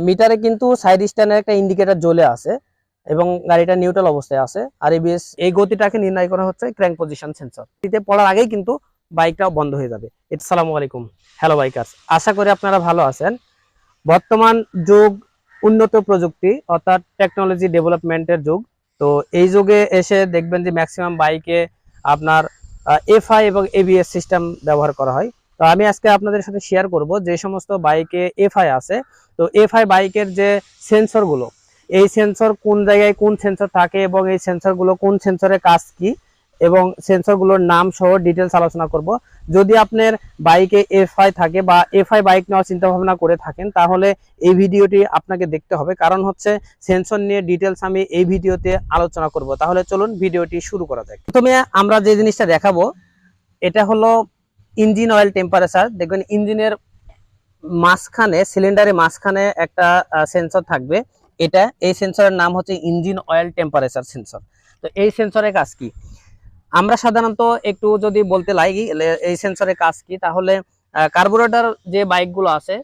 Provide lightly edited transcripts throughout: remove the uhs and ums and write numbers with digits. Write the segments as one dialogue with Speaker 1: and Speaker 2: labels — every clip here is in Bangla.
Speaker 1: মিটারে কিন্তু সাইড স্ট্যান্ডের একটা ইন্ডিকেটর জ্বলে আছে এবং গাড়িটা নিউট্রাল অবস্থায় আছে। আর এবিএস এই গতিটাকে নির্ণয় করা হচ্ছে ক্র্যাঙ্ক পজিশন সেন্সর। এতে পড়ার আগেই কিন্তু বাইকটাও বন্ধ হয়ে যাবে। আসসালামু আলাইকুম, হ্যালো বাইকার্স, আশা করি আপনারা ভালো আছেন। বর্তমান যুগ উন্নত প্রযুক্তি অর্থাৎ টেকনোলজি ডেভেলপমেন্টের যুগ। তো এই যুগে এসে দেখবেন যে ম্যাক্সিমাম বাইকে আপনার এফআই এবং এবিএস সিস্টেম ব্যবহার করা হয়। তো আমি আজকে আপনাদের সাথে শেয়ার করব যে সমস্ত বাইকে এফআই আছে, তো এফআই বাইকের যে সেন্সরগুলো, এই সেন্সর কোন জায়গায় কোন সেন্সর থাকে এবং এই সেন্সরগুলো কোন সেন্সরের কাজ কি এবং সেন্সরগুলোর নাম সহ ডিটেলস আলোচনা করব। যদি আপনার বাইকে এফআই থাকে বা এফআই বাইক নেওয়ার চিন্তা ভাবনা করে থাকেন, তাহলে এই ভিডিওটি আপনাকে দেখতে হবে, কারণ হচ্ছে সেন্সর নিয়ে ডিটেলস আমি এই ভিডিওতে আলোচনা করব। তাহলে চলুন ভিডিওটি শুরু করা যাক। প্রথমে আমরা যে জিনিসটা দেখাবো এটা হলো ইঞ্জিন অয়েল টেম্পারেচার। দেখবেন ইঞ্জিনের মাঝখানে, সিলিন্ডারের মাঝখানে একটা সেন্সর থাকবে। এই সেন্সরের নাম হচ্ছে ইঞ্জিন অয়েল টেম্পারেচার সেন্সর। তো এই সেন্সরের কাজ কি আমরা সাধারণত একটু যদি বলতে লাগি, এই সেন্সরের কাজ কি, তাহলে কার্বোরেটর যে বাইকগুলো আছে,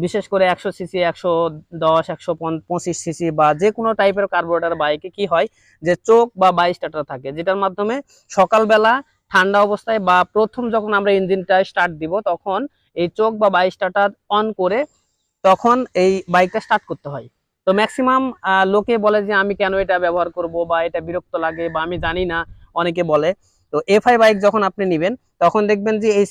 Speaker 1: বিশেষ করে 100 সিসি, 110, 125 সিসি বা যে কোনো টাইপের কার্বোরেটর বাইকে কি হয় যে চোখ বা বাই স্টার্টার থাকে, যেটার মাধ্যমে সকালবেলা ঠান্ডা অবস্থায় বা প্রথম যখন আমরা ইঞ্জিনটা স্টার্ট দিব তখন এই চোখ বা বাই স্টার্টার অন করে তখন এই বাইকটা স্টার্ট করতে হয়। তো ম্যাক্সিমাম লোকে বলে যে আমি কেন এটা ব্যবহার করব বা এটা বিরক্ত লাগে বা আমি জানি না, অনেকে বলে। তো এফআই বাইক যখন আপনি নেবেন তখন দেখবেন যে এই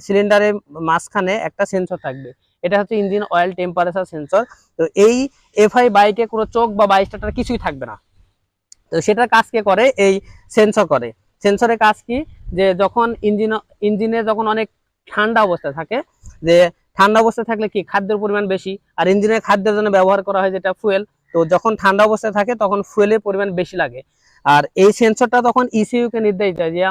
Speaker 1: সিলিন্ডারের মাঝখানে একটা সেন্সর থাকবে। এটা হচ্ছে ইঞ্জিন অয়েল টেম্পারেচার সেন্সর। তো এই এফআই বাইকে কোনো চোখ বা বাই স্টার্টার কিছুই থাকবে না। তো সেটার কাজ কে করে? এই সেন্সর করে। সেন্সরের কাজ কি, যে যখন ইঞ্জিনে যখন অনেক ঠান্ডা অবস্থায় থাকে, যে ঠান্ডা অবস্থায় থাকলে কি খাদ্যের পরিমাণ বেশি, আর ইঞ্জিনের খাদ্যের জন্য ব্যবহার করা হয় যেটা ফুয়েল। তো যখন ঠান্ডা অবস্থায় থাকে তখন ফুয়েলের পরিমাণ বেশি লাগে, আর এই সেন্সরটা তখন ইসিইউ কে নির্দেশ দেয় যে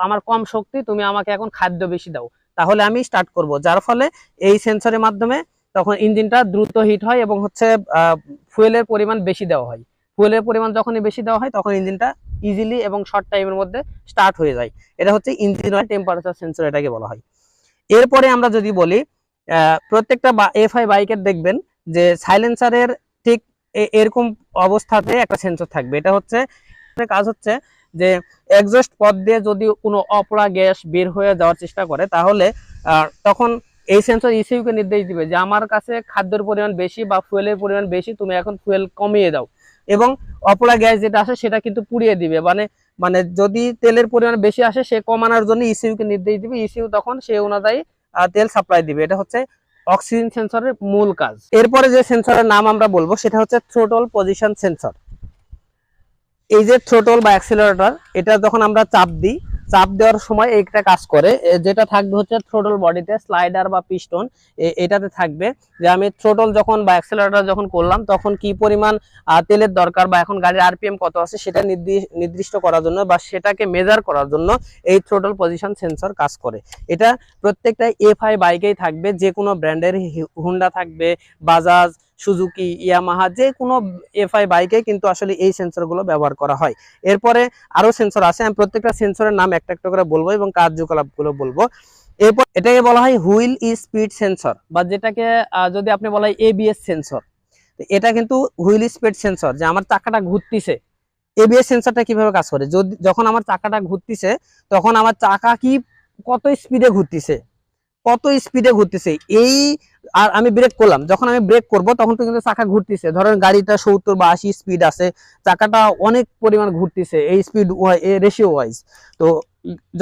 Speaker 1: আমার কম শক্তি, তুমি আমাকে এখন খাদ্য বেশি দাও, তাহলে আমি স্টার্ট করব। যার ফলে এই সেন্সরের মাধ্যমে তখন ইঞ্জিনটা দ্রুত হিট হয় এবং হচ্ছে ফুয়েলের পরিমাণ বেশি দেওয়া হয়। ফুয়েলের পরিমাণ যখনই বেশি দেওয়া হয় তখন ইঞ্জিনটা ইজিলি এবং শর্ট টাইমের মধ্যে স্টার্ট হয়ে যায়। এটা হচ্ছে ইঞ্জিন অয়েল টেম্পারেচার সেন্সর, এটাকে বলা হয়। এরপরে আমরা যদি বলি, প্রত্যেকটা এফআই বাইকের দেখবেন যে সাইলেন্সারের ঠিক এরকম অবস্থাতে একটা সেন্সর থাকবে। এটা হচ্ছে কাজ হচ্ছে যে এক্সস্ট পথ দিয়ে যদি কোনো অপরা গ্যাস বের হয়ে যাওয়ার চেষ্টা করে, তাহলে তখন এই সেন্সর ইসিইউ কে নির্দেশ দিবে যে আমার কাছে খাদ্যের পরিমাণ বেশি বা ফুয়েলের পরিমাণ বেশি, তুমি এখন ফুয়েল কমিয়ে দাও। এবং অপরা গ্যাস যেটা আসে সেটা কিন্তু পুড়িয়ে দিবে, মানে মানে যদি তেলের পরিমাণ বেশি আসে সে কমানোর জন্য ইসিইউ কে নির্দেশ দিবে, ইসিইউ তখন সে অনুযায়ী তেল সাপ্লাই দিবে। এটা হচ্ছে অক্সিজেন সেন্সরের মূল কাজ। এরপরে যে সেন্সরের নাম আমরা বলবো সেটা হচ্ছে থ্রোটল পজিশন সেন্সর। এই যে থ্রোটল বা অ্যাক্সিলারেটর, এটা যখন আমরা চাপ দিই, চাপ দেওয়ার সময় একটা কাজ করে, যেটা থাকবে হচ্ছে থ্রোটল বডিতে স্লাইডার বা পিস্টন, এটাতে থাকবে যে আমি থ্রোটল যখন বা অ্যাক্সিলারেটর যখন করলাম তখন কি পরিমাণ তেলের দরকার বা এখন গাড়ির আরপিএম কত আছে সেটা নির্দিষ্ট করার জন্য বা সেটাকে মেজার করার জন্য এই থ্রোটল পজিশন সেন্সর কাজ করে। এটা প্রত্যেকটা এফআই বাইকেই থাকবে, যে কোনো ব্র্যান্ডের, হুন্ডা থাকবে, বাজাজ, সুজুকি, ইয়ামাহা, যে কোনো এফআই বাইকে কিন্তু আসলে এই সেন্সরগুলো ব্যবহার করা হয়। এরপরে আরো সেন্সর আছে, আমি প্রত্যেকটা সেন্সরের নাম একটা একটা করে বলবো এবং কার্যকলাপগুলো বলবো। এরপর এটাকে বলা হয় হুইল স্পিড সেন্সর, বা যেটাকে যদি আপনি বলা হয় এবিএস সেন্সর। এটা কিন্তু হুইল স্পিড সেন্সর, যে আমার চাকাটা ঘুরতিছে। এবিএস সেন্সরটা কিভাবে কাজ করে, যখন আমার চাকাটা ঘুরতিছে তখন আমার চাকা কি কত স্পিডে ঘুরতিছে, এই আর আমি ব্রেক করলাম, যখন আমি ব্রেক করব তখন তো কিন্তু চাকা ঘুরতেছে। ধরেন গাড়িটা 70 বা 80 স্পিড আছে, চাকাটা অনেক পরিমাণ ঘুরতেছে এই স্পিড রেশিও ওয়াইজ। তো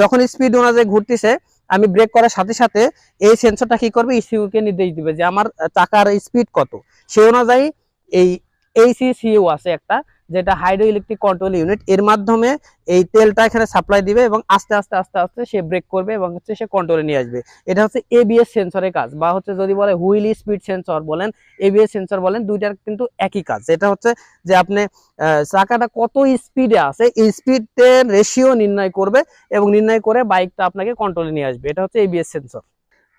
Speaker 1: যখন স্পিড অনুযায়ী ঘুরতেছে, আমি ব্রেক করার সাথে সাথে এই সেন্সরটা কি করবে, ইসিইউ কে নির্দেশ দিবে যে আমার চাকার স্পিড কত। সেই অনুযায়ী এই এইসিসিইউ আছে একটা, যেটা হাইড্রো ইলেকট্রিক কন্ট্রোল ইউনিট, এর মাধ্যমে এই তেলটা এখানে সাপ্লাই দিবে এবং আস্তে আস্তে আস্তে আস্তে সে ব্রেক করবে এবং হচ্ছে সে কন্ট্রোলে নিয়ে আসবে। এটা হচ্ছে এবিএস সেন্সরের কাজ, বা হচ্ছে যদি বলে হুইল স্পিড সেন্সর বলেন, এবিএস সেন্সর বলেন, দুইটার কিন্তু একই কাজ। এটা হচ্ছে যে আপনি চাকাটা কত স্পিডে আছে এই স্পিডের রেশিও নির্ণয় করবে এবং নির্ণয় করে বাইকটা আপনাকে কন্ট্রোলে নিয়ে আসবে। এটা হচ্ছে এবিএস সেন্সর।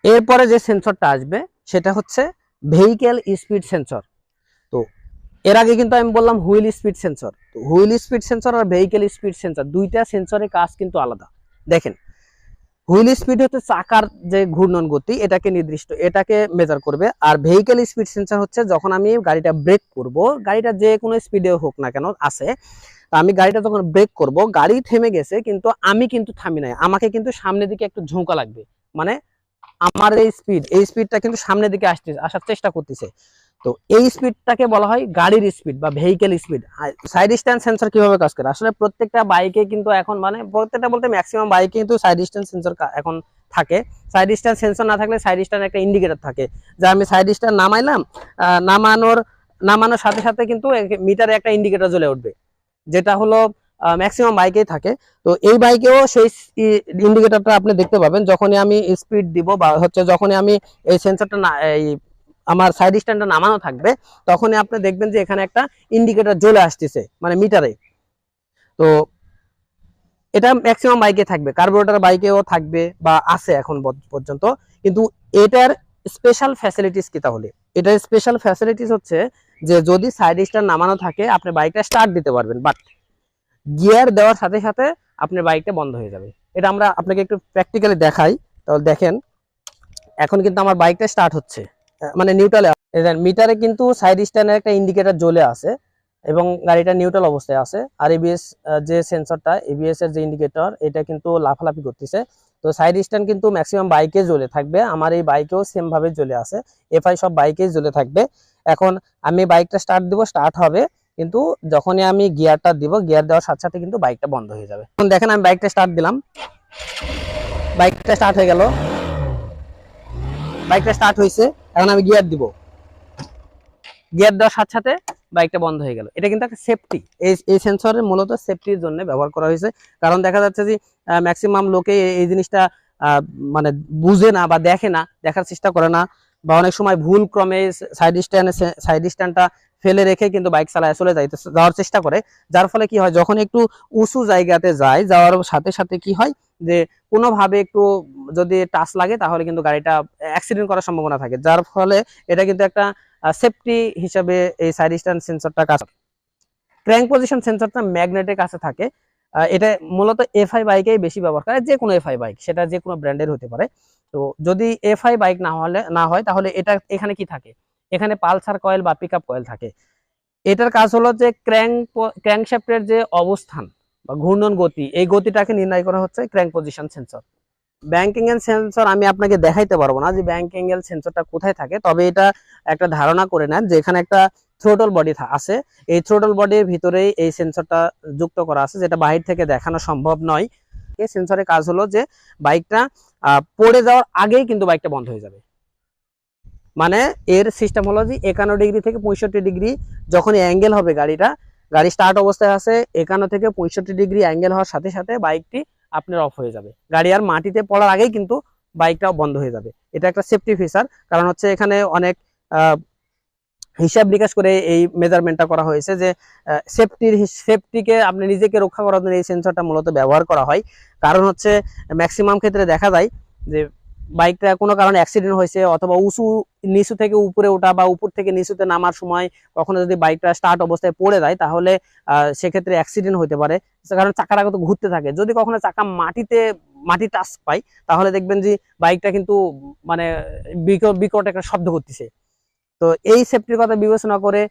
Speaker 1: এরপরে যে সেন্সরটা আসবে সেটা হচ্ছে ভেহিক্যাল স্পিড সেন্সর। তো এর আগে কিন্তু আমি বললাম হুইল স্পিড সেন্সর। তো হুইল স্পিড সেন্সর আর ভেহিক্যাল স্পিড সেন্সর, দুইটা সেন্সরের কাজ কিন্তু আলাদা। দেখেন, হুইল স্পিড হচ্ছে চাকার যে ঘূর্ণন গতি, এটাকে মেজার করবে। আর ভেহিকেল স্পিড সেন্সর হচ্ছে যখন আমি গাড়িটা ব্রেক করব, গাড়িটা যে কোনো স্পিডে হোক না কেন আছে, আমি গাড়িটা যখন ব্রেক করব, গাড়ি থেমে গেছে কিন্তু আমি কিন্তু থামি নাই, আমাকে কিন্তু সামনের দিকে একটু ঝোঁকা লাগবে, মানে আমার এই স্পিডটা কিন্তু সামনের দিকে আসার চেষ্টা করতেছে। তো এই স্পিডটাকে বলা হয় গাড়ির স্পিড বা vehicle speed. Side stand sensor কিভাবে কাজ করে, আসলে প্রত্যেকটা বাইকে কিন্তু এখন, মানে প্রত্যেকটা বলতে ম্যাক্সিমাম বাইকে কিন্তু সাইড স্ট্যান্ড সেন্সর এখন থাকে। সাইড স্ট্যান্ড সেন্সর না থাকলে সাইড স্ট্যান্ড একটা ইন্ডিকেটর থাকে, যা আমি সাইড স্ট্যান্ড নামাইলাম, নামানোর সাথে সাথে কিন্তু মিটারে একটা ইন্ডিকেটর জ্বলে উঠবে, যেটা হলো ম্যাক্সিমাম বাইকেই থাকে। তো এই বাইকেও সেই ইন্ডিকেটরটা আপনি দেখতে পাবেন যখনই আমি স্পিড দিব, বা হচ্ছে যখনই আমি এই সেন্সরটা এই আমার সাইড স্ট্যান্ডটা নামানো থাকবে, তখনই আপনি দেখবেন যে এখানে একটা ইন্ডিকেটর জ্বলে আসতেছে, মানে মিটারে। তো এটা ম্যাক্সিমাম বাইকে থাকবে, কার্বোরেটর বাইকেও থাকবে বা আছে এখন পর্যন্ত। কিন্তু এটার স্পেশাল ফ্যাসিলিটিস কি, তাহলে এটার স্পেশাল ফ্যাসিলিটিস হচ্ছে যে যদি সাইড স্ট্যান্ড নামানো থাকে আপনি বাইকটা স্টার্ট দিতে পারবেন, বাট গিয়ার দেওয়ার সাথে সাথে আপনার বাইকটা বন্ধ হয়ে যাবে। এটা আমরা আপনাকে একটু প্র্যাকটিক্যালি দেখাই। তাহলে দেখেন, এখন কিন্তু আমার বাইকটা স্টার্ট হচ্ছে, মানে নিউট্রালে। মিটারে কিন্তু সাইড স্ট্যান্ডের একটা ইন্ডিকেটর জ্বলে আছে এবং গাড়িটা নিউট্রাল অবস্থায় আছে। আর এবিএস যে সেন্সরটা, এবিএস এর যে ইন্ডিকেটর, এটা কিন্তু লাফালাফি করতেছে। তো সাইড স্ট্যান্ড কিন্তু ম্যাক্সিমাম বাইকে জ্বলে থাকবে, আমার এই বাইকেও সেম ভাবে জ্বলে আছে, এফআই সব বাইকেই জ্বলে থাকবে। এখন আমি বাইকটা স্টার্ট দিব, স্টার্ট হবে, কিন্তু যখনই আমি গিয়ারটা দিব, গিয়ার দেওয়ার সাথে সাথে কিন্তু বাইকটা বন্ধ হয়ে যাবে। এখন দেখেন আমি বাইকটা স্টার্ট দিলাম, বাইকটা স্টার্ট হয়ে গেল, বাইকটা স্টার্ট হয়েছে। এখন আমি গিয়ার দিব, গিয়ার দেওয়ার সাথে সাথে বাইকটা বন্ধ হয়ে গেল। এটা কিন্তু একটা সেফটি, এই সেন্সরের মূলত সেফটির জন্য ব্যবহার করা হয়েছে। কারণ দেখা যাচ্ছে যে ম্যাক্সিমাম লোকে এই জিনিসটা মানে বুঝে না বা দেখে না, দেখার চেষ্টা করে না, বা অনেক সময় ভুল ক্রমে সাইড স্ট্যান্ডটা ফেলে রেখে কিন্তু বাইক চালায় চলে যাওয়ার চেষ্টা করে। যার ফলে কি হয়, যখন একটু উঁচু জায়গাতে যায়, যাওয়ার সাথে সাথে কি হয় যে কোনোভাবে একটু যদি টাচ লাগে তাহলে কিন্তু গাড়িটা অ্যাক্সিডেন্ট করার সম্ভাবনা থাকে। যার ফলে এটা কিন্তু একটা সেফটি হিসাবে এই সাইড স্ট্যান্ড সেন্সরটা কাজ। ক্র্যাঙ্ক পজিশন সেন্সরটা ম্যাগনেটের কাছে থাকে। এটা মূলত এফআই বাইকেই বেশি ব্যবহার করে, যে কোনো এফআই বাইক, সেটা যে কোনো ব্র্যান্ডের হতে পারে। তো যদি এফআই বাইক না হয় তাহলে এটা এখানে কি থাকে, এখানে পালসার কয়েল বা পিকআপ কয়েল থাকে। এটার কাজ হলো যে ক্র্যাঙ্কশ্যাফটের যে অবস্থান বা ঘূর্ণন গতি, এই গতিটাকে নির্ণয় করা হচ্ছে ক্র্যাঙ্ক পজিশন সেন্সর। ব্যাংকিং এর সেন্সর আমি আপনাকে দেখাইতে পারবো না যে ব্যাংকিং এর সেন্সরটা কোথায় থাকে, তবে এটা একটা ধারণা করে নেন যে এখানে একটা থ্রোটল বডি আছে, এই থ্রোটল বডির ভিতরেই এই সেন্সরটা যুক্ত করা আছে, যেটা বাহির থেকে দেখানো সম্ভব নয়। এই সেন্সরের কাজ হলো যে বাইকটা পড়ে যাওয়ার আগেই কিন্তু বাইকটা বন্ধ হয়ে যাবে। মানে এর সিস্টেম হলো যে 51 ডিগ্রি থেকে 65 ডিগ্রি যখন অ্যাঙ্গেল হবে, গাড়ি স্টার্ট অবস্থায় আছে, 51 থেকে 65 ডিগ্রি অ্যাঙ্গেল হওয়ার সাথে সাথে বাইকটি আপনার অফ হয়ে যাবে। গাড়ি আর মাটিতে পড়ার আগেই কিন্তু বাইকটাও বন্ধ হয়ে যাবে। এটা একটা সেফটি ফিচার, কারণ হচ্ছে এখানে অনেক হিসাব নিকাশ করে এই মেজারমেন্টটা করা হয়েছে যে সেফটিকে আপনি নিজেকে রক্ষা করার জন্য এই সেন্সরটা মূলত ব্যবহার করা হয়। কারণ হচ্ছে ম্যাক্সিমাম ক্ষেত্রে দেখা যায় যে বাইকটা কোনো কারণে অ্যাক্সিডেন্ট হয়েছে, অথবা নিচু থেকে উপরে ওঠা বা উপর থেকে নিচুতে নামার সময় কখনো যদি বাইকটা স্টার্ট অবস্থায় পড়ে যায়, তাহলে সেক্ষেত্রে অ্যাক্সিডেন্ট হতে পারে। কারণ চাকাটা তো ঘুরতে থাকে, যদি কখনো চাকা মাটি টাচ পায় তাহলে দেখবেন যে বাইকটা কিন্তু মানে বিকট একটা শব্দ করতেছে। তো এই সেফটির কথা বিবেচনা করে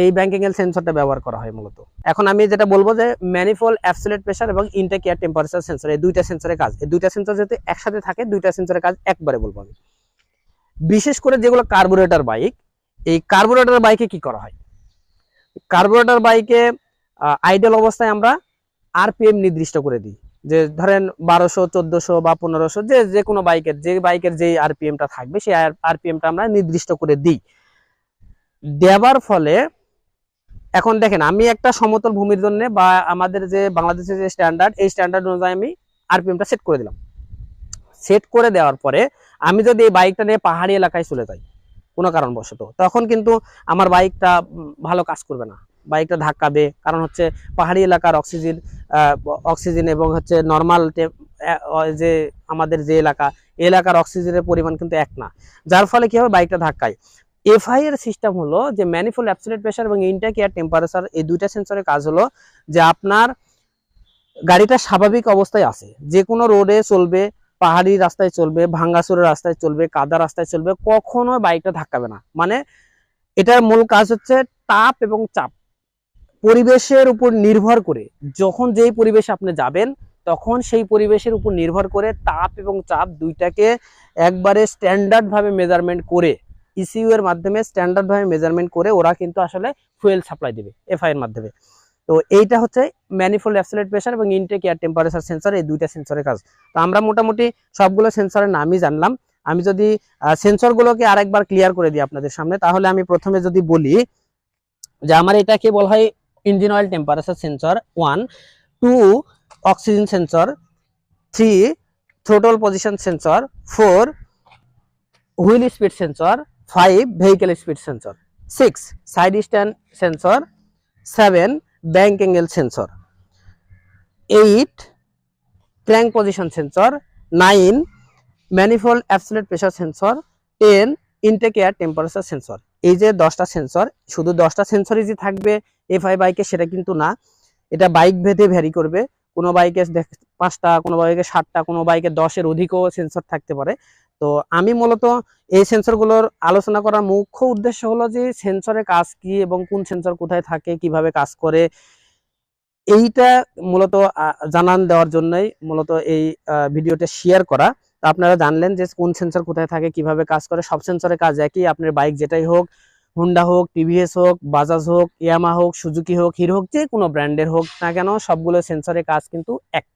Speaker 1: এই ব্যাংকিং এর সেন্সরটা ব্যবহার করা হয় মূলত। এখন আমি যেটা বলবো যে ম্যানিফোল্ড অ্যাবসলিউট প্রেসার এবং ইনটেক এয়ার টেম্পারেচার সেন্সর, এই দুইটা সেন্সরের কাজ, এই দুইটা সেন্সর যদি একসাথে থাকে, দুইটা সেন্সরের কাজ একবারে বলবো আমি। বিশেষ করে যেগুলো কার্বোরেটর বাইক, এই কার্বোরেটর বাইকে কি করা হয়, কার্বোরেটর বাইকে আইডল অবস্থায় আমরা আরপিএম নির্দিষ্ট করে দিই, যে ধরেন 1200, 1400 বা 1500, যে কোনো বাইকের যে আরপিএমটা থাকবে সেই আরপিএমটা আমরা নির্দিষ্ট করে দিই। দেওয়ার ফলে এখন দেখেন, আমি একটা সমতল ভূমির জন্য বা আমাদের যে বাংলাদেশের যে স্ট্যান্ডার্ড, এই স্ট্যান্ডার্ড অনুযায়ী আমি আরপিএমটা সেট করে দিলাম। সেট করে দেওয়ার পরে আমি যদি এই বাইকটা নিয়ে পাহাড়ি এলাকায় চলে যাই কোনো কারণবশত, তখন কিন্তু আমার বাইকটা ভালো কাজ করবে না, বাইকটা ধাক্কাবে। কারণ হচ্ছে পাহাড়ি এলাকার অক্সিজেন এবং হচ্ছে নর্মাল যে আমাদের যে এলাকার অক্সিজেনের পরিমাণ কিন্তু এক না, যার ফলে কি হবে, বাইকটা ধাক্কায়। এফআই এর সিস্টেম হলো যে ম্যানিফোল্ড অ্যাবসলিউট প্রেসার এবং ইনটেক এয়ার টেম্পারেচার, এই দুইটা সেন্সরের কাজ হলো যে আপনার গাড়িটা স্বাভাবিক অবস্থায় আছে, যে কোনো রোডে চলবে, পাহাড়ি রাস্তায় চলবে, ভাঙ্গাচুরা রাস্তায় চলবে, কাদা রাস্তায় চলবে, কখনো বাইকটা ধাক্কাবে না। মানে এটার মূল কাজ হচ্ছে তাপ এবং চাপ, পরিবেশের উপর নির্ভর করে, যখন যেই পরিবেশে আপনি যাবেন তখন সেই পরিবেশের উপর নির্ভর করে তাপ এবং চাপ দুইটাকে একবারে স্ট্যান্ডার্ড ভাবে মেজারমেন্ট করে, ইসিইউ এর মাধ্যমে স্ট্যান্ডার্ড ভাবে মেজারমেন্ট করে ওরা কিন্তু আসলে ফুয়েল সাপ্লাই দিবে এফআই এর মাধ্যমে। তো এইটা হচ্ছে ম্যানিফোল্ড অ্যাবসলিউট প্রেসার এবং ইনটেক এয়ার টেম্পারেচার সেন্সর, এই দুইটা সেন্সরের কাজ। তো আমরা মোটামুটি সবগুলো সেন্সরের নামই জানলাম। আমি যদি সেন্সরগুলোকে আরেকবার ক্লিয়ার করে দিই আপনাদের সামনে, তাহলে আমি প্রথমে যদি বলি যে আমার এটাকে বলা হয় engine oil temperature sensor 1, 2 oxygen sensor, 3 throttle position sensor, 4 wheel speed sensor, 5 vehicle speed sensor, 6 side stand sensor, 7 bank angle sensor, 8 crank position sensor, 9 manifold absolute pressure sensor, 10 intake air temperature sensor. এই যে 10টা সেন্সর, শুধু 10টা সেন্সরই যে থাকবে এফআই বাইকে সেটা কিন্তু না, এটা বাইক ভেদে ভ্যারি করবে। কোনো বাইকে 5টা, কোনো বাইকে 7টা, কোনো বাইকে 10-এর অধিকও সেন্সর থাকতে পারে। তো আমি মূলত এই সেন্সরগুলোর আলোচনা করার মুখ্য উদ্দেশ্য হলো যে সেন্সরের কাজ কি এবং কোন সেন্সর কোথায় থাকে, কিভাবে কাজ করে, এইটা মূলত জানান দেওয়ার জন্যই মূলত এই ভিডিওটা শেয়ার করা। তো আপনারা জানলেন যে কোন সেন্সর কোথায় থাকে, কিভাবে কাজ করে। সব সেন্সরের কাজ একই, আপনার বাইক যেটাই হোক, হুন্ডা হোক, টিভিএস হোক, বাজাজ হোক, ইয়ামা হোক, সুজুকি হোক, হিরো হোক, যে কোনো ব্র্যান্ডের হোক না কেন, সবগুলো সেন্সরের কাজ কিন্তু এক।